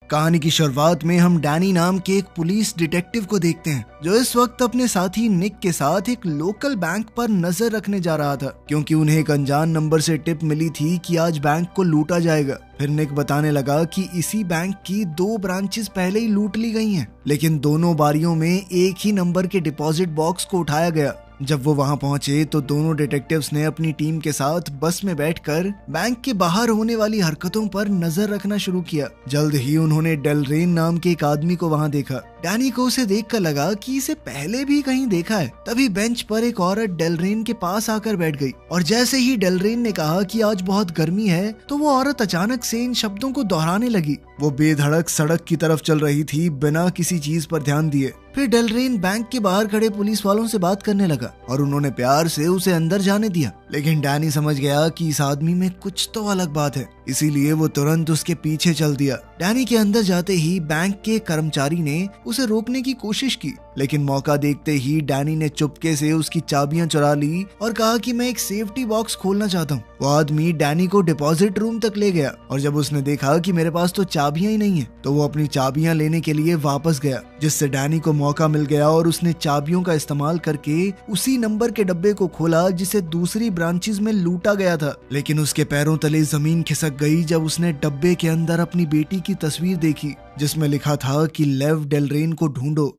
कहानी की शुरुआत में हम डैनी नाम के एक पुलिस डिटेक्टिव को देखते हैं जो इस वक्त अपने साथी निक के साथ एक लोकल बैंक पर नजर रखने जा रहा था, क्योंकि उन्हें एक अनजान नंबर से टिप मिली थी कि आज बैंक को लूटा जाएगा। फिर निक बताने लगा कि इसी बैंक की 2 ब्रांचेस पहले ही लूट ली गई हैं, लेकिन दोनों बारियों में एक ही नंबर के डिपॉजिट बॉक्स को उठाया गया। जब वो वहां पहुंचे तो दोनों डिटेक्टिव्स ने अपनी टीम के साथ बस में बैठकर बैंक के बाहर होने वाली हरकतों पर नजर रखना शुरू किया। जल्द ही उन्होंने डेलरेन नाम के एक आदमी को वहां देखा। डैनी को उसे देखकर लगा कि इसे पहले भी कहीं देखा है। तभी बेंच पर एक औरत डेलरेन के पास आकर बैठ गई और जैसे ही डेलरेन ने कहा कि आज बहुत गर्मी है तो वो औरत अचानक से इन शब्दों को दोहराने लगी। वो बेधड़क सड़क की तरफ चल रही थी बिना किसी चीज पर ध्यान दिए। फिर डेलरेन बैंक के बाहर खड़े पुलिस वालों से बात करने लगा और उन्होंने प्यार से उसे अंदर जाने दिया, लेकिन डैनी समझ गया कि इस आदमी में कुछ तो अलग बात है, इसीलिए वो तुरंत उसके पीछे चल दिया। डैनी के अंदर जाते ही बैंक के कर्मचारी ने उसे रोकने की कोशिश की, लेकिन मौका देखते ही डैनी ने चुपके से उसकी चाबियां चुरा ली और कहा कि मैं एक सेफ्टी बॉक्स खोलना चाहता हूँ। वो आदमी डैनी को डिपॉजिट रूम तक ले गया और जब उसने देखा कि मेरे पास तो चाबियां ही नहीं है तो वो अपनी चाबियां लेने के लिए वापस गया, जिससे डैनी को मौका मिल गया और उसने चाबियों का इस्तेमाल करके उसी नंबर के डब्बे को खोला जिसे दूसरी ब्रांचेस में लूटा गया था। लेकिन उसके पैरों तले जमीन खिसक गई जब उसने डब्बे के अंदर अपनी बेटी की तस्वीर देखी जिसमें लिखा था कि लेव डेलरेन को ढूंढो।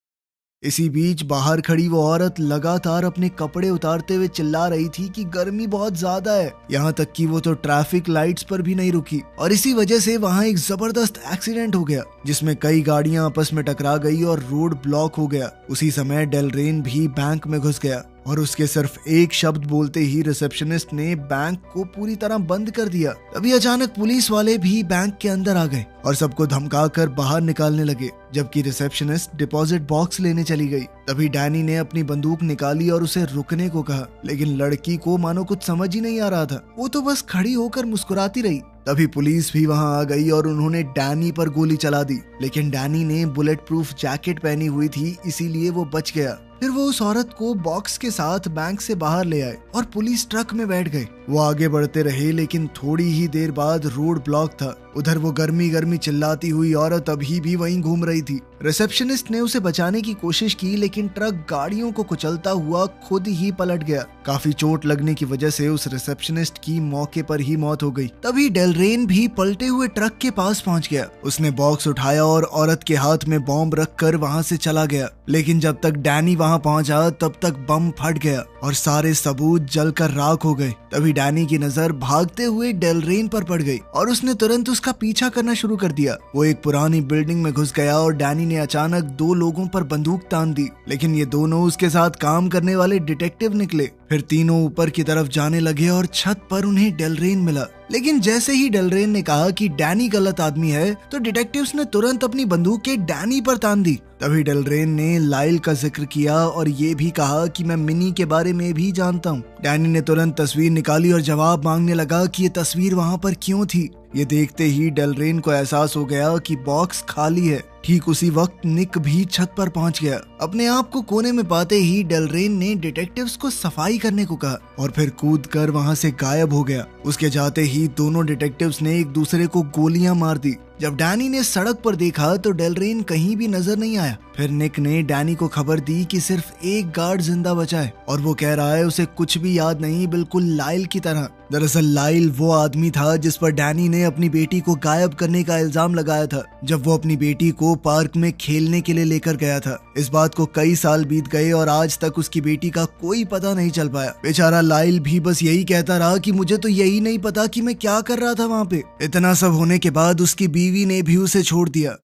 इसी बीच बाहर खड़ी वो औरत लगातार अपने कपड़े उतारते हुए चिल्ला रही थी कि गर्मी बहुत ज्यादा है। यहाँ तक कि वो तो ट्रैफिक लाइट्स पर भी नहीं रुकी और इसी वजह से वहाँ एक जबरदस्त एक्सीडेंट हो गया जिसमें कई गाड़ियां आपस में टकरा गई और रोड ब्लॉक हो गया। उसी समय डेलरेन भी बैंक में घुस गया और उसके सिर्फ एक शब्द बोलते ही रिसेप्शनिस्ट ने बैंक को पूरी तरह बंद कर दिया। तभी अचानक पुलिस वाले भी बैंक के अंदर आ गए और सबको धमकाकर बाहर निकालने लगे, जबकि रिसेप्शनिस्ट डिपॉजिट बॉक्स लेने चली गई। तभी डैनी ने अपनी बंदूक निकाली और उसे रुकने को कहा, लेकिन लड़की को मानो कुछ समझ ही नहीं आ रहा था। वो तो बस खड़ी होकर मुस्कुराती रही। तभी पुलिस भी वहां आ गई और उन्होंने डैनी पर गोली चला दी, लेकिन डैनी ने बुलेट प्रूफ जैकेट पहनी हुई थी, इसीलिए वो बच गया। फिर वो उस औरत को बॉक्स के साथ बैंक से बाहर ले आए और पुलिस ट्रक में बैठ गए। वो आगे बढ़ते रहे, लेकिन थोड़ी ही देर बाद रोड ब्लॉक था। उधर वो गर्मी गर्मी चिल्लाती हुई औरत अभी भी वहीं घूम रही थी। रिसेप्शनिस्ट ने उसे बचाने की कोशिश की, लेकिन ट्रक गाड़ियों को कुचलता हुआ खुद ही पलट गया। काफी चोट लगने की वजह से उस रिसेप्शनिस्ट की मौके पर ही मौत हो गई। तभी डेलरेन भी पलटे हुए ट्रक के पास पहुंच गया। उसने बॉक्स उठाया और औरत के हाथ में बॉम्ब रखकर वहां से चला गया, लेकिन जब तक डैनी वहां पहुंचा तब तक बम फट गया और सारे सबूत जलकर राख हो गए। तभी डैनी की नजर भागते हुए डेलरेन पर पड़ गई और उसने तुरंत उसका पीछा करना शुरू कर दिया। वो एक पुरानी बिल्डिंग में घुस गया और डैनी ने अचानक 2 लोगों पर बंदूक तान दी, लेकिन ये दोनों उसके साथ काम करने वाले डिटेक्टिव निकले। फिर तीनों ऊपर की तरफ जाने लगे और छत पर उन्हें डेलरेन मिला, लेकिन जैसे ही डेलरेन ने कहा कि डैनी गलत आदमी है तो डिटेक्टिव्स ने तुरंत अपनी बंदूकें डैनी पर तान दी। तभी डेलरेन ने लाइल का जिक्र किया और ये भी कहा कि मैं मिनी के बारे में भी जानता हूँ। डैनी ने तुरंत तस्वीर निकाली और जवाब मांगने लगा कि ये तस्वीर वहाँ पर क्यों थी। ये देखते ही डेलरेन को एहसास हो गया कि बॉक्स खाली है। ठीक उसी वक्त निक भी छत पर पहुंच गया। अपने आप को कोने में पाते ही डेलरेन ने डिटेक्टिव्स को सफाई करने को कहा और फिर कूदकर वहां से गायब हो गया। उसके जाते ही दोनों डिटेक्टिव्स ने एक दूसरे को गोलियां मार दी। जब डैनी ने सड़क पर देखा तो डेलरेन कहीं भी नजर नहीं आया। फिर निक ने डैनी को खबर दी कि सिर्फ एक गार्ड जिंदा बचा है और वो कह रहा है उसे कुछ भी याद नहीं, बिल्कुल लाइल की तरह। दरअसल लाइल वो आदमी था जिस पर डैनी ने अपनी बेटी को गायब करने का इल्जाम लगाया था जब वो अपनी बेटी को पार्क में खेलने के लिए लेकर गया था। इस बात को कई साल बीत गए और आज तक उसकी बेटी का कोई पता नहीं चल पाया। बेचारा लाइल भी बस यही कहता रहा कि मुझे तो यही नहीं पता कि मैं क्या कर रहा था वहाँ पे। इतना सब होने के बाद उसकी बीवी ने भी उसे छोड़ दिया।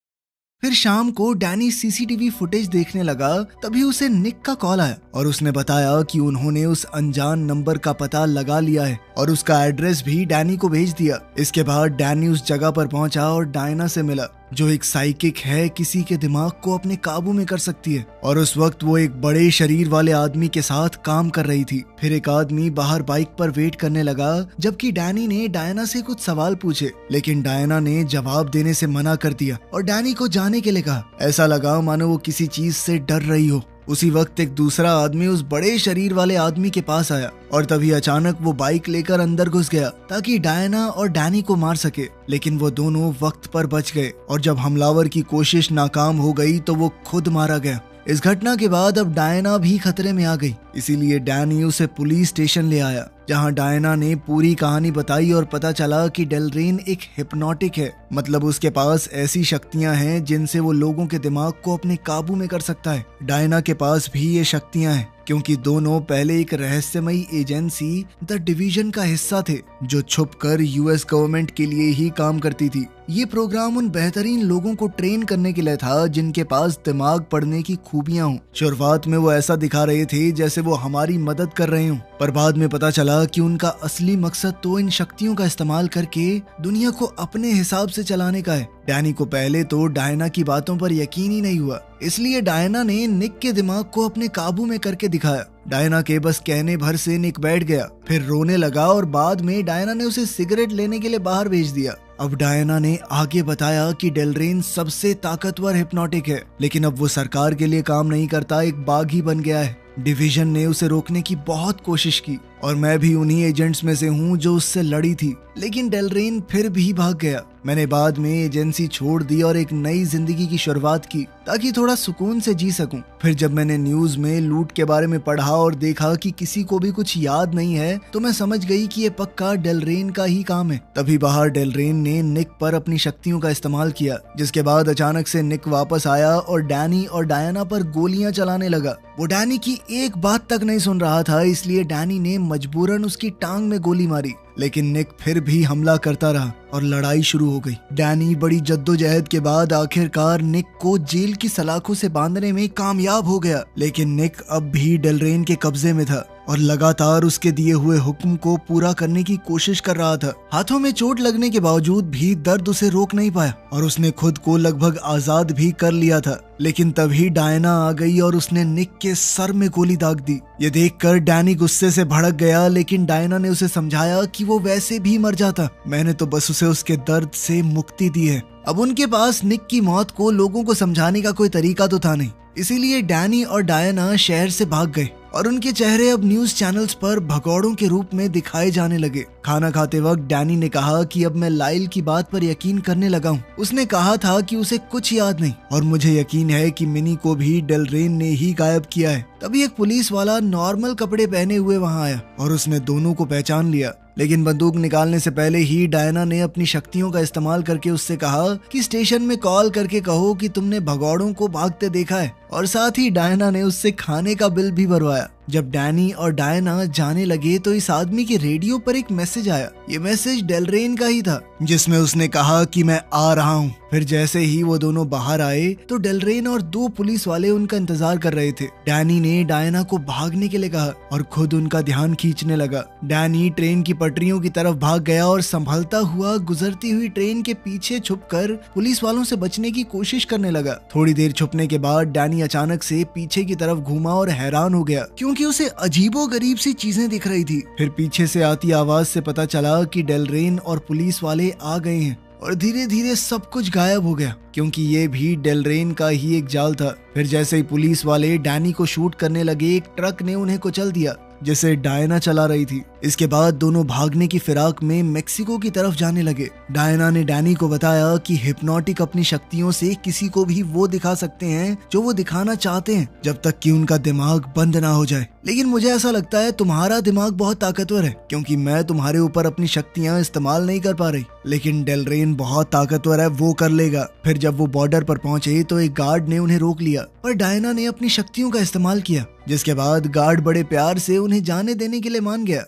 फिर शाम को डैनी सीसीटीवी फुटेज देखने लगा, तभी उसे निक का कॉल आया और उसने बताया कि उन्होंने उस अनजान नंबर का पता लगा लिया है और उसका एड्रेस भी डैनी को भेज दिया। इसके बाद डैनी उस जगह पर पहुंचा और डायना से मिला, जो एक साइकिक है, किसी के दिमाग को अपने काबू में कर सकती है। और उस वक्त वो एक बड़े शरीर वाले आदमी के साथ काम कर रही थी। फिर एक आदमी बाहर बाइक पर वेट करने लगा, जबकि डैनी ने डायना से कुछ सवाल पूछे, लेकिन डायना ने जवाब देने से मना कर दिया और डैनी को जाने के लिए कहा। ऐसा लगा मानो वो किसी चीज से डर रही हो। उसी वक्त एक दूसरा आदमी उस बड़े शरीर वाले आदमी के पास आया और तभी अचानक वो बाइक लेकर अंदर घुस गया ताकि डायना और डैनी को मार सके, लेकिन वो दोनों वक्त पर बच गए और जब हमलावर की कोशिश नाकाम हो गई तो वो खुद मारा गया। इस घटना के बाद अब डायना भी खतरे में आ गई, इसीलिए डैनी उसे पुलिस स्टेशन ले आया, जहां डायना ने पूरी कहानी बताई और पता चला कि डेलरेन एक हिप्नोटिक है, मतलब उसके पास ऐसी शक्तियां हैं जिनसे वो लोगों के दिमाग को अपने काबू में कर सकता है। डायना के पास भी ये शक्तियां हैं क्योंकि दोनों पहले एक रहस्यमयी एजेंसी द डिवीजन का हिस्सा थे जो छुपकर यूएस गवर्नमेंट के लिए ही काम करती थी। ये प्रोग्राम उन बेहतरीन लोगों को ट्रेन करने के लिए था जिनके पास दिमाग पढ़ने की खूबियां हों। शुरुआत में वो ऐसा दिखा रहे थे जैसे वो हमारी मदद कर रहे हों, पर बाद में पता चला कि उनका असली मकसद तो इन शक्तियों का इस्तेमाल करके दुनिया को अपने हिसाब से चलाने का है। डैनी को पहले तो डायना की बातों पर यकीन ही नहीं हुआ, इसलिए डायना ने निक के दिमाग को अपने काबू में करके दिखाया। डायना के बस कहने भर से निक बैठ गया, फिर रोने लगा और बाद में डायना ने उसे सिगरेट लेने के लिए बाहर भेज दिया। अब डायना ने आगे बताया कि डेलरेन सबसे ताकतवर हिप्नोटिक है, लेकिन अब वो सरकार के लिए काम नहीं करता, एक बाघ ही बन गया है। डिवीजन ने उसे रोकने की बहुत कोशिश की और मैं भी उन्हीं एजेंट्स में से हूँ जो उससे लड़ी थी, लेकिन डेलरेन फिर भी भाग गया। मैंने बाद में एजेंसी छोड़ दी और एक नई जिंदगी की शुरुआत की ताकि थोड़ा सुकून से जी सकूं। फिर जब मैंने न्यूज में लूट के बारे में पढ़ा और देखा कि किसी को भी कुछ याद नहीं है तो मैं समझ गई कि ये पक्का डेलरेन का ही काम है। तभी बाहर डेलरेन ने निक पर अपनी शक्तियों का इस्तेमाल किया, जिसके बाद अचानक से निक वापस आया और डैनी और डायना पर गोलियां चलाने लगा। वो डैनी की एक बात तक नहीं सुन रहा था, इसलिए डैनी ने मजबूरन उसकी टांग में गोली मारी, लेकिन निक फिर भी हमला करता रहा और लड़ाई शुरू हो गई। डैनी बड़ी जद्दोजहद के बाद आखिरकार निक को जेल की सलाखों से बांधने में कामयाब हो गया, लेकिन निक अब भी डेलरेन के कब्जे में था और लगातार उसके दिए हुए हुक्म को पूरा करने की कोशिश कर रहा था। हाथों में चोट लगने के बावजूद भी दर्द उसे रोक नहीं पाया और उसने खुद को लगभग आजाद भी कर लिया था, लेकिन तभी डायना आ गई और उसने निक के सर में गोली दाग दी। ये देखकर डैनी गुस्से से भड़क गया, लेकिन डायना ने उसे समझाया कि वो वैसे भी मर जाता, मैंने तो बस उसे उसके दर्द से मुक्ति दी है। अब उनके पास निक की मौत को लोगों को समझाने का कोई तरीका तो था नहीं, इसीलिए डैनी और डायना शहर से भाग गए और उनके चेहरे अब न्यूज चैनल्स पर भगौड़ों के रूप में दिखाए जाने लगे। खाना खाते वक्त डैनी ने कहा कि अब मैं लाइल की बात पर यकीन करने लगा हूँ। उसने कहा था कि उसे कुछ याद नहीं और मुझे यकीन है कि मिनी को भी डेलरेन ने ही गायब किया है। तभी एक पुलिस वाला नॉर्मल कपड़े पहने हुए वहाँ आया और उसने दोनों को पहचान लिया, लेकिन बंदूक निकालने से पहले ही डायना ने अपनी शक्तियों का इस्तेमाल करके उससे कहा कि स्टेशन में कॉल करके कहो कि तुमने भगौड़ों को भागते देखा है, और साथ ही डायना ने उससे खाने का बिल भी भरवाया। जब डैनी और डायना जाने लगे तो इस आदमी के रेडियो पर एक मैसेज आया। ये मैसेज डेलरेन का ही था, जिसमें उसने कहा कि मैं आ रहा हूँ। फिर जैसे ही वो दोनों बाहर आए तो डेलरेन और दो पुलिस वाले उनका इंतजार कर रहे थे। डैनी ने डायना को भागने के लिए कहा और खुद उनका ध्यान खींचने लगा। डैनी ट्रेन की पटरियों की तरफ भाग गया और संभलता हुआ गुजरती हुई ट्रेन के पीछे छुपकर पुलिस वालों से बचने की कोशिश करने लगा। थोड़ी देर छुपने के बाद डैनी अचानक से पीछे की तरफ घूमा और हैरान हो गया क्योंकि उसे अजीबोगरीब सी चीजें दिख रही थी। फिर पीछे से आती आवाज से पता चला कि डेलरेन और पुलिस वाले आ गए हैं और धीरे धीरे सब कुछ गायब हो गया क्योंकि ये भी डेलरेन का ही एक जाल था। फिर जैसे ही पुलिस वाले डैनी को शूट करने लगे, एक ट्रक ने उन्हें कुचल दिया जिसे डायना चला रही थी। इसके बाद दोनों भागने की फिराक में मेक्सिको की तरफ जाने लगे। डायना ने डैनी को बताया कि हिप्नोटिक अपनी शक्तियों से किसी को भी वो दिखा सकते हैं जो वो दिखाना चाहते हैं, जब तक कि उनका दिमाग बंद ना हो जाए। लेकिन मुझे ऐसा लगता है तुम्हारा दिमाग बहुत ताकतवर है क्योंकि मैं तुम्हारे ऊपर अपनी शक्तियां इस्तेमाल नहीं कर पा रही, लेकिन डेलरेन बहुत ताकतवर है, वो कर लेगा। फिर जब वो बॉर्डर पर पहुंचे तो एक गार्ड ने उन्हें रोक लिया, पर डायना ने अपनी शक्तियों का इस्तेमाल किया, जिसके बाद गार्ड बड़े प्यार से उन्हें जाने देने के लिए मान गया।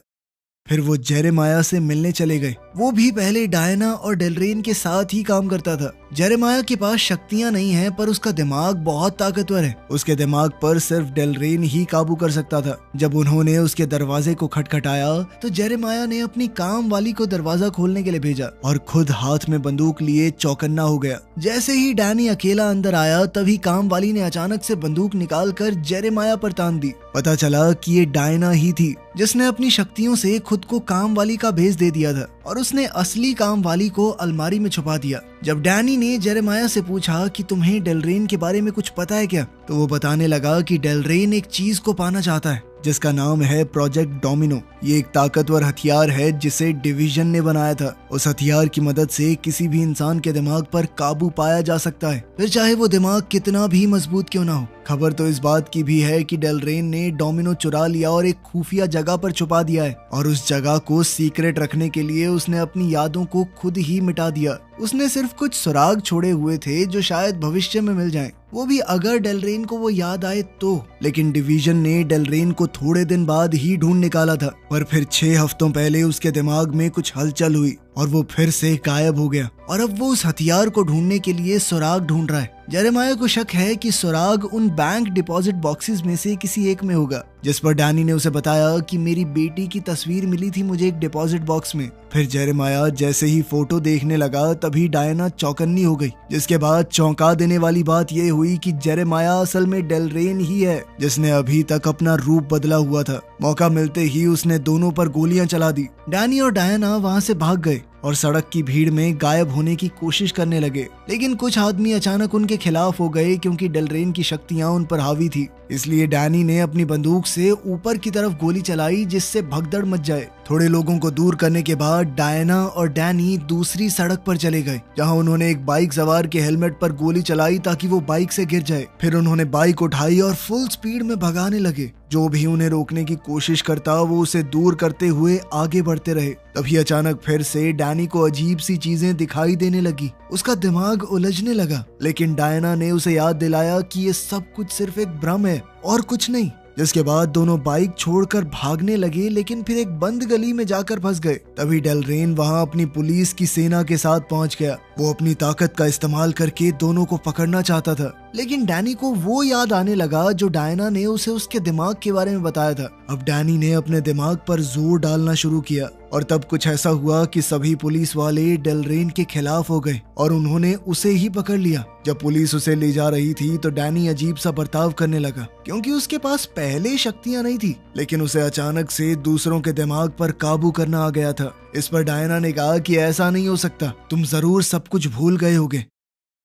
फिर वो जेरेमाया से मिलने चले गए। वो भी पहले डायना और डेलरेन के साथ ही काम करता था। जेरेमाया के पास शक्तियां नहीं हैं, पर उसका दिमाग बहुत ताकतवर है। उसके दिमाग पर सिर्फ डेलरेन ही काबू कर सकता था। जब उन्होंने उसके दरवाजे को खटखटाया तो जेरेमाया ने अपनी काम वाली को दरवाजा खोलने के लिए भेजा और खुद हाथ में बंदूक लिए चौकन्ना हो गया। जैसे ही डैनी अकेला अंदर आया तभी काम वाली ने अचानक से बंदूक निकाल कर जेरेमाया पर तान दी। पता चला कि ये डायना ही थी। जिसने अपनी शक्तियों से खुद को काम वाली का भेस दे दिया था और उसने असली काम वाली को अलमारी में छुपा दिया। जब डैनी ने जेरेमाया से पूछा कि तुम्हें डेलरेन के बारे में कुछ पता है क्या, तो वो बताने लगा कि डेलरेन एक चीज को पाना चाहता है जिसका नाम है प्रोजेक्ट डोमिनो। ये एक ताकतवर हथियार है जिसे डिवीजन ने बनाया था। उस हथियार की मदद से किसी भी इंसान के दिमाग पर काबू पाया जा सकता है, फिर चाहे वो दिमाग कितना भी मजबूत क्यों ना हो। खबर तो इस बात की भी है कि डेलरेन ने डोमिनो चुरा लिया और एक खुफिया जगह पर छुपा दिया है, और उस जगह को सीक्रेट रखने के लिए उसने अपनी यादों को खुद ही मिटा दिया। उसने सिर्फ कुछ सुराग छोड़े हुए थे जो शायद भविष्य में मिल जाएं, वो भी अगर डेलरेन को वो याद आए तो। लेकिन डिवीजन ने डेलरेन को थोड़े दिन बाद ही ढूंढ निकाला था, पर फिर 6 हफ्तों पहले उसके दिमाग में कुछ हलचल हुई और वो फिर से गायब हो गया, और अब वो उस हथियार को ढूंढने के लिए सुराग ढूंढ रहा है। जेरेमाया को शक है कि सुराग उन बैंक डिपॉजिट बॉक्सेस में से किसी एक में होगा, जिस पर डैनी ने उसे बताया कि मेरी बेटी की तस्वीर मिली थी मुझे एक डिपॉजिट बॉक्स में। फिर जेरेमाया जैसे ही फोटो देखने लगा तभी डायना चौकन्नी हो गई, जिसके बाद चौंका देने वाली बात ये हुई कि जेरेमाया असल में डेलरेन ही है जिसने अभी तक अपना रूप बदला हुआ था। मौका मिलते ही उसने दोनों पर गोलियां चला दी। डैनी और डायना वहां से भाग गए और सड़क की भीड़ में गायब होने की कोशिश करने लगे, लेकिन कुछ आदमी अचानक उनके खिलाफ हो गए क्योंकि डेलरेन की शक्तियां उन पर हावी थी। इसलिए डैनी ने अपनी बंदूक से ऊपर की तरफ गोली चलाई जिससे भगदड़ मच जाए। थोड़े लोगों को दूर करने के बाद डायना और डैनी दूसरी सड़क पर चले गए, जहां उन्होंने एक बाइक सवार के हेलमेट पर गोली चलाई ताकि वो बाइक से गिर जाए। फिर उन्होंने बाइक उठाई और फुल स्पीड में भगाने लगे। जो भी उन्हें रोकने की कोशिश करता वो उसे दूर करते हुए आगे बढ़ते रहे। तभी अचानक फिर से डैनी को अजीब सी चीजें दिखाई देने लगी। उसका दिमाग उलझने लगा, लेकिन डायना ने उसे याद दिलाया कि ये सब कुछ सिर्फ एक भ्रम है और कुछ नहीं। जिसके बाद दोनों बाइक छोड़कर भागने लगे, लेकिन फिर एक बंद गली में जाकर फंस गए। तभी डेलरेन वहां अपनी पुलिस की सेना के साथ पहुंच गया। वो अपनी ताकत का इस्तेमाल करके दोनों को पकड़ना चाहता था, लेकिन डैनी को वो याद आने लगा जो डायना ने उसे उसके दिमाग के बारे में बताया था। अब डैनी ने अपने दिमाग पर जोर डालना शुरू किया, और तब कुछ ऐसा हुआ कि सभी पुलिस वाले डेलरेन के खिलाफ हो गए और उन्होंने उसे ही पकड़ लिया। जब पुलिस उसे ले जा रही थी तो डैनी अजीब सा बर्ताव करने लगा, क्योंकि उसके पास पहले शक्तियां नहीं थी, लेकिन उसे अचानक से दूसरों के दिमाग पर काबू करना आ गया था। इस पर डायना ने कहा कि ऐसा नहीं हो सकता, तुम जरूर सब कुछ भूल गए होगे।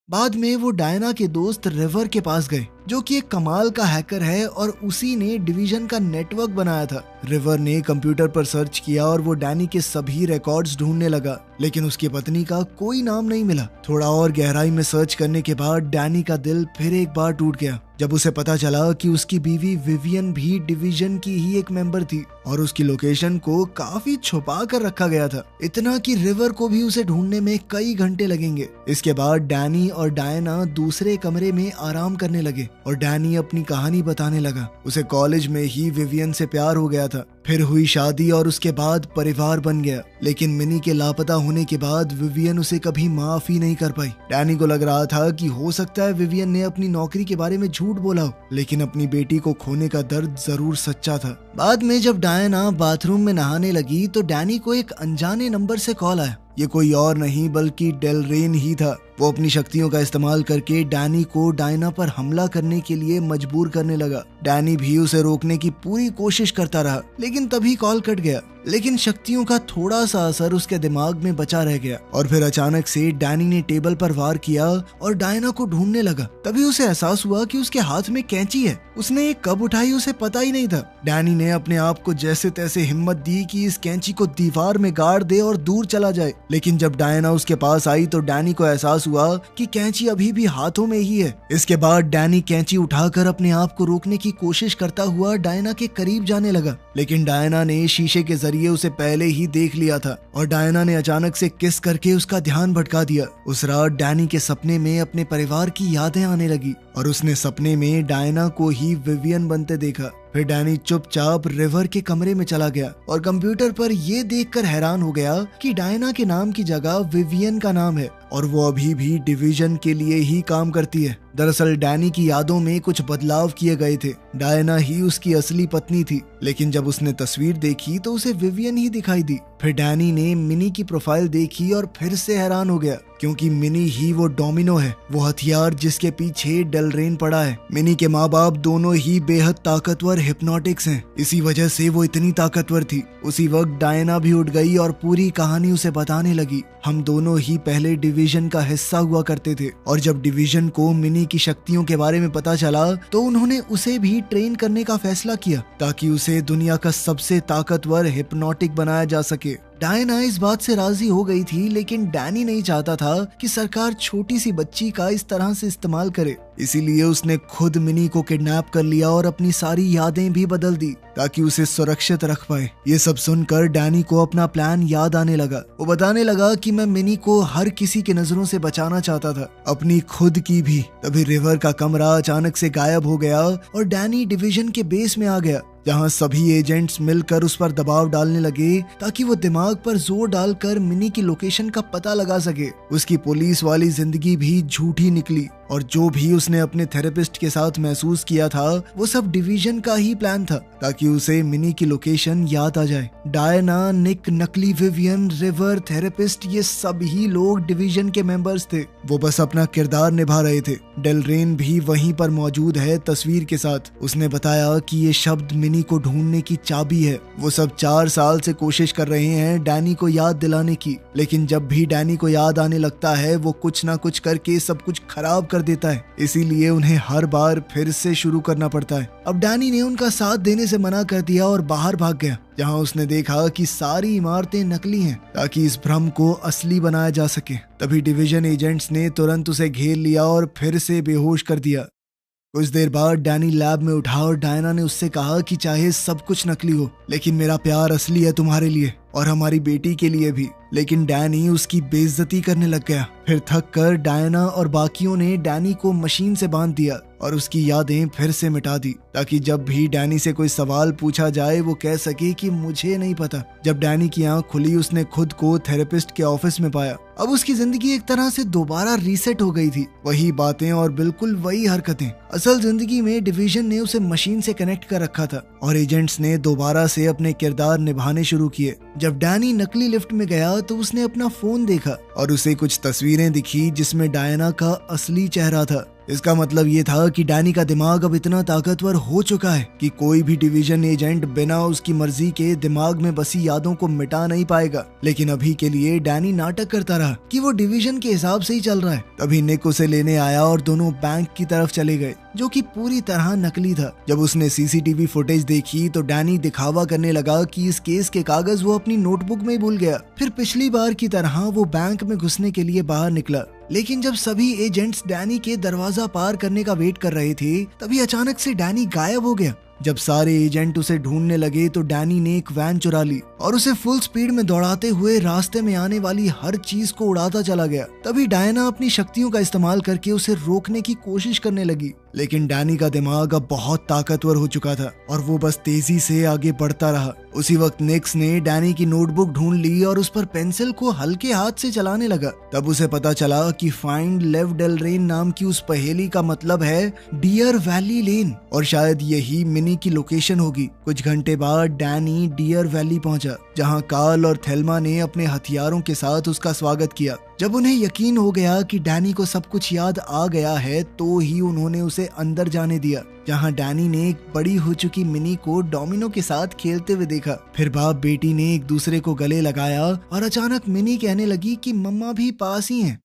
बाद में वो डायना के दोस्त रिवर के पास गए, जो कि एक कमाल का हैकर है और उसी ने डिवीजन का नेटवर्क बनाया था। रिवर ने कंप्यूटर पर सर्च किया और वो डैनी के सभी रिकॉर्ड्स ढूंढने लगा, लेकिन उसकी पत्नी का कोई नाम नहीं मिला। थोड़ा और गहराई में सर्च करने के बाद डैनी का दिल फिर एक बार टूट गया जब उसे पता चला कि उसकी बीवी विवियन भी डिवीजन की ही एक मेंबर थी और उसकी लोकेशन को काफी छुपा कर रखा गया था, इतना कि रिवर को भी उसे ढूंढने में कई घंटे लगेंगे। इसके बाद डैनी और डायना दूसरे कमरे में आराम करने लगे और डैनी अपनी कहानी बताने लगा। उसे कॉलेज में ही विवियन से प्यार हो गया था, फिर हुई शादी और उसके बाद परिवार बन गया, लेकिन मिनी के लापता होने के बाद विवियन उसे कभी माफ ही नहीं कर पाई। डैनी को लग रहा था कि हो सकता है विवियन ने अपनी नौकरी के बारे में झूठ बोला हो, लेकिन अपनी बेटी को खोने का दर्द जरूर सच्चा था। बाद में जब डायना बाथरूम में नहाने लगी तो डैनी को एक अनजाने नंबर से कॉल आया। ये कोई और नहीं बल्कि डेलरेन ही था। वो अपनी शक्तियों का इस्तेमाल करके डैनी को डायना पर हमला करने के लिए मजबूर करने लगा। डैनी भी उसे रोकने की पूरी कोशिश करता रहा, लेकिन तभी कॉल कट गया। लेकिन शक्तियों का थोड़ा सा असर उसके दिमाग में बचा रह गया और फिर अचानक से डैनी ने टेबल पर वार किया और डायना को ढूंढने लगा। तभी उसे एहसास हुआ कि उसके हाथ में कैंची है। उसने ये कब उठाई उसे पता ही नहीं था। डैनी ने अपने आप को जैसे तैसे हिम्मत दी कि इस कैंची को दीवार में गाड़ दे और दूर चला जाए, लेकिन जब डायना उसके पास आई तो डैनी को एहसास हुआ कि कैंची अभी भी हाथों में ही है। इसके बाद डैनी कैंची उठाकर अपने आप को रोकने की कोशिश करता हुआ डायना के करीब जाने लगा, लेकिन डायना ने शीशे के जरिए उसे पहले ही देख लिया था और डायना ने अचानक से किस करके उसका ध्यान भटका दिया। उस रात डैनी के सपने में अपने परिवार की यादें आने लगी और उसने सपने में डायना को ही विवियन बनते देखा। फिर डैनी चुपचाप रिवर के कमरे में चला गया और कंप्यूटर पर ये देखकर हैरान हो गया कि डायना के नाम की जगह विवियन का नाम है और वो अभी भी डिवीजन के लिए ही काम करती है। दरअसल डैनी की यादों में कुछ बदलाव किए गए थे। डायना ही उसकी असली पत्नी थी, लेकिन जब उसने तस्वीर देखी तो उसे विवियन ही दिखाई दी। फिर डैनी ने मिनी की प्रोफाइल देखी और फिर से हैरान हो गया, क्योंकि मिनी ही वो डोमिनो है, वो हथियार जिसके पीछे डेलरेन पड़ा है। मिनी के माँ बाप दोनों ही बेहद ताकतवर हिप्नोटिक्स हैं, इसी वजह से वो इतनी ताकतवर थी। उसी वक्त डायना भी उठ गई और पूरी कहानी उसे बताने लगी। हम दोनों ही पहले डिवीजन का हिस्सा हुआ करते थे, और जब डिवीजन को मिनी की शक्तियों के बारे में पता चला तो उन्होंने उसे भी ट्रेन करने का फैसला किया, ताकि उसे दुनिया का सबसे ताकतवर हिप्नोटिक बनाया जा सके। डायना इस बात से राजी हो गई थी, लेकिन डैनी नहीं चाहता था कि सरकार छोटी सी बच्ची का इस तरह से इस्तेमाल करे। इसीलिए उसने खुद मिनी को किडनैप कर लिया और अपनी सारी यादें भी बदल दी, ताकि उसे सुरक्षित रख पाए। ये सब सुनकर डैनी को अपना प्लान याद आने लगा। वो बताने लगा कि मैं मिनी को हर किसी की नजरों से बचाना चाहता था, अपनी खुद की भी। तभी रिवर का कमरा अचानक से गायब हो गया और डैनी डिवीजन के बेस में आ गया, जहां सभी एजेंट्स मिलकर उस पर दबाव डालने लगे, ताकि वो दिमाग पर जोर डालकर मिनी की लोकेशन का पता लगा सके। उसकी पुलिस वाली जिंदगी भी झूठी निकली, और जो भी उसने अपने थेरेपिस्ट के साथ महसूस किया था वो सब डिवीजन का ही प्लान था, ताकि उसे मिनी की लोकेशन याद आ जाए। डायना, निक, नकली विवियन, रिवर, थेरेपिस्ट, ये सभी लोग डिवीजन के मेंबर्स थे। वो बस अपना किरदार निभा रहे थे। डेलरेन भी वहीं पर मौजूद है तस्वीर के साथ। उसने बताया कि ये शब्द मिनी को ढूंढने की चाबी है। वो सब 4 साल से कोशिश कर रहे हैं डैनी को याद दिलाने की, लेकिन जब भी डैनी को याद आने लगता है वो कुछ ना कुछ करके सब कुछ खराब कर देता है। इसीलिए उन्हें हर बार फिर से शुरू करना पड़ता है। अब डैनी ने उनका साथ देने से मना कर दिया और बाहर भाग गया, जहां उसने देखा कि सारी इमारतें नकली हैं, ताकि इस भ्रम को असली बनाया जा सके। तभी डिवीजन एजेंट्स ने तुरंत उसे घेर लिया और फिर से बेहोश कर दिया। कुछ देर बाद डैनी लैब में उठा और डायना ने उससे कहा कि चाहे सब कुछ नकली हो, लेकिन मेरा प्यार असली है तुम्हारे लिए और हमारी बेटी के लिए भी। लेकिन डैनी उसकी बेइज्जती करने लग गया। फिर थक कर डायना और बाकियों ने डैनी को मशीन से बांध दिया और उसकी यादें फिर से मिटा दी, ताकि जब भी डैनी से कोई सवाल पूछा जाए वो कह सके कि मुझे नहीं पता। जब डैनी की आंख खुली उसने खुद को थेरेपिस्ट के ऑफिस में पाया। अब उसकी जिंदगी एक तरह से दोबारा रीसेट हो गई थी। वही बातें और बिल्कुल वही हरकतें। असल जिंदगी में डिवीजन ने उसे मशीन से कनेक्ट कर रखा था और एजेंट्स ने दोबारा से अपने किरदार निभाने शुरू किए। जब डैनी नकली लिफ्ट में गया तो उसने अपना फोन देखा और उसे कुछ तस्वीरें दिखी जिसमें डायना का असली चेहरा था। इसका मतलब ये था कि डैनी का दिमाग अब इतना ताकतवर हो चुका है कि कोई भी डिवीजन एजेंट बिना उसकी मर्जी के दिमाग में बसी यादों को मिटा नहीं पाएगा। लेकिन अभी के लिए डैनी नाटक करता रहा कि वो डिवीजन के हिसाब से ही चल रहा है। तभी निक उसे लेने आया और दोनों बैंक की तरफ चले गए, जो कि पूरी तरह नकली था। जब उसने सीसीटीवी फुटेज देखी तो डैनी दिखावा करने लगा कि इस केस के कागज वो अपनी नोटबुक में भूल गया। फिर पिछली बार की तरह वो बैंक में घुसने के लिए बाहर निकला, लेकिन जब सभी एजेंट्स डैनी के दरवाजा पार करने का वेट कर रहे थे तभी अचानक से डैनी गायब हो गया। जब सारे एजेंट उसे ढूंढने लगे तो डैनी ने एक वैन चुरा ली और उसे फुल स्पीड में दौड़ाते हुए रास्ते में आने वाली हर चीज को उड़ाता चला गया। तभी डायना अपनी शक्तियों का इस्तेमाल करके उसे रोकने की कोशिश करने लगी, लेकिन डैनी का दिमाग अब बहुत ताकतवर हो चुका था और वो बस तेजी से आगे बढ़ता रहा। उसी वक्त निक्स ने डैनी की नोटबुक ढूंढ ली और उस पर पेंसिल को हल्के हाथ से चलाने लगा। तब उसे पता चला कि फाइंड लेव डेलरेन नाम की उस पहेली का मतलब है डियर वैली लेन, और शायद यही मिनी की लोकेशन होगी। कुछ घंटे बाद डैनी डियर वैली पहुंचा, जहां कार्ल और थेल्मा ने अपने हथियारों के साथ उसका स्वागत किया। जब उन्हें यकीन हो गया कि डैनी को सब कुछ याद आ गया है तो ही उन्होंने उसे अंदर जाने दिया, जहां डैनी ने एक बड़ी हो चुकी मिनी को डोमिनो के साथ खेलते हुए देखा। फिर बाप बेटी ने एक दूसरे को गले लगाया और अचानक मिनी कहने लगी कि मम्मा भी पास ही हैं।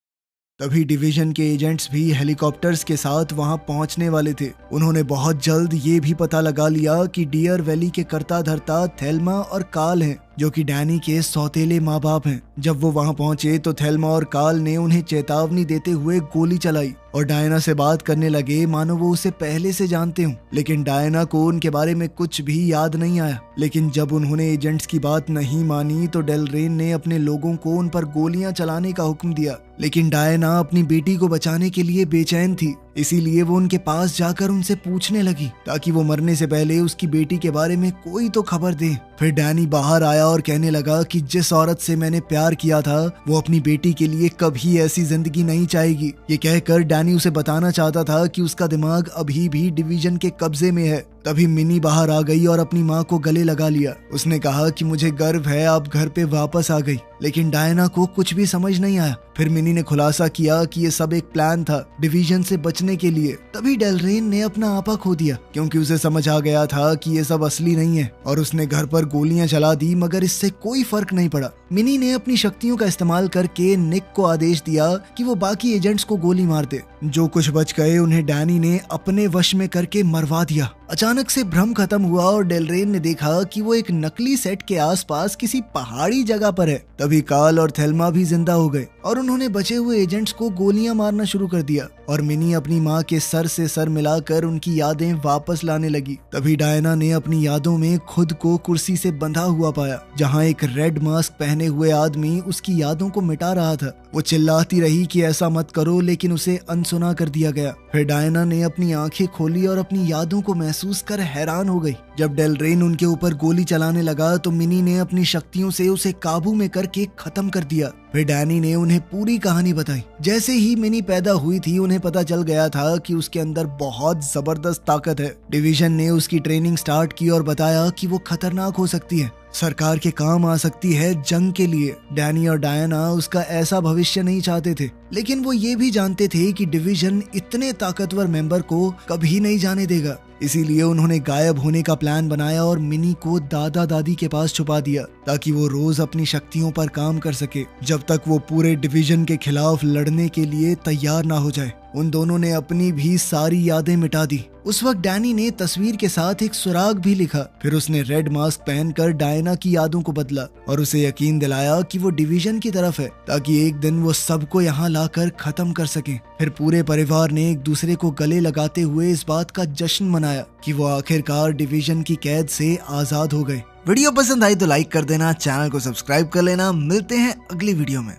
तभी डिवीजन के एजेंट्स भी हेलीकॉप्टर्स के साथ वहां पहुंचने वाले थे। उन्होंने बहुत जल्द ये भी पता लगा लिया कि डियर वैली के कर्ता धर्ता थेल्मा और कार्ल हैं, जो कि डैनी के सौतेले माँ बाप हैं। जब वो वहां पहुंचे तो थेल्मा और कार्ल ने उन्हें चेतावनी देते हुए गोली चलाई और डायना से बात करने लगे मानो वो उसे पहले से जानते हों। लेकिन डायना को उनके बारे में कुछ भी याद नहीं आया। लेकिन जब उन्होंने एजेंट्स की बात नहीं मानी तो डेलरेन ने अपने लोगों को उन पर गोलियां चलाने का हुक्म दिया। लेकिन डायना अपनी बेटी को बचाने के लिए बेचैन थी, इसीलिए वो उनके पास जाकर उनसे पूछने लगी ताकि वो मरने से पहले उसकी बेटी के बारे में कोई तो खबर दे। फिर डैनी बाहर आया और कहने लगा कि जिस औरत से मैंने प्यार किया था वो अपनी बेटी के लिए कभी ऐसी जिंदगी नहीं चाहेगी। ये कहकर डैनी उसे बताना चाहता था कि उसका दिमाग अभी भी डिवीजन के कब्जे में है। तभी मिनी बाहर आ गई और अपनी माँ को गले लगा लिया। उसने कहा कि मुझे गर्व है आप घर पे वापस आ गई। लेकिन डायना को कुछ भी समझ नहीं आया। फिर मिनी ने खुलासा किया कि ये सब एक प्लान था डिवीजन से बचने के लिए। तभी डेलरेन ने अपना आपा खो दिया क्योंकि उसे समझ आ गया था कि ये सब असली नहीं है और उसने घर पर गोलियां चला दी, मगर इससे कोई फर्क नहीं पड़ा। मिनी ने अपनी शक्तियों का इस्तेमाल करके निक को आदेश दिया कि वो बाकी एजेंट्स को गोली मार दे। जो कुछ बच गए उन्हें डैनी ने अपने वश में करके मरवा दिया। अचानक से भ्रम खत्म हुआ और डेलरेन ने देखा कि वो एक नकली सेट के आसपास किसी पहाड़ी जगह पर है। तभी कार्ल और थेल्मा भी जिंदा हो गए और उन्होंने बचे हुए एजेंट्स को गोलियां मारना शुरू कर दिया और मिनी अपनी माँ के सर से सर मिलाकर उनकी यादें वापस लाने लगी। तभी डायना ने अपनी यादों में खुद को कुर्सी से बंधा हुआ पाया जहाँ एक रेड मास्क पहने हुए आदमी उसकी यादों को मिटा रहा था। वो चिल्लाती रही कि ऐसा मत करो, लेकिन उसे अनसुना कर दिया गया। फिर डायना ने अपनी आंखें खोली और अपनी यादों को महसूस कर हैरान हो गई। जब डेलरेन उनके ऊपर गोली चलाने लगा तो मिनी ने अपनी शक्तियों से उसे काबू में करके खत्म कर दिया। फिर डैनी ने उन्हें पूरी कहानी बताई। जैसे ही मिनी पैदा हुई थी उन्हें पता चल गया था कि उसके अंदर बहुत जबरदस्त ताकत है। डिवीजन ने उसकी ट्रेनिंग स्टार्ट की और बताया कि वो खतरनाक हो सकती है, सरकार के काम आ सकती है जंग के लिए। डैनी और डायना उसका ऐसा भविष्य नहीं चाहते थे, लेकिन वो ये भी जानते थे कि डिवीजन इतने ताकतवर मेंबर को कभी नहीं जाने देगा। इसीलिए उन्होंने गायब होने का प्लान बनाया और मिनी को दादा दादी के पास छुपा दिया ताकि वो रोज अपनी शक्तियों पर काम कर सके जब तक वो पूरे डिवीजन के खिलाफ लड़ने के लिए तैयार ना हो जाए। उन दोनों ने अपनी भी सारी यादें मिटा दी। उस वक्त डैनी ने तस्वीर के साथ एक सुराग भी लिखा। फिर उसने रेड मास्क पहनकर डायना की यादों को बदला और उसे यकीन दिलाया कि वो डिवीजन की तरफ है ताकि एक दिन वो सबको यहाँ लाकर खत्म कर सके। फिर पूरे परिवार ने एक दूसरे को गले लगाते हुए इस बात का जश्न मनाया कि वो आखिरकार डिवीजन की कैद से आजाद हो गए। वीडियो पसंद आई तो लाइक कर देना, चैनल को सब्सक्राइब कर लेना। मिलते हैं अगली वीडियो में।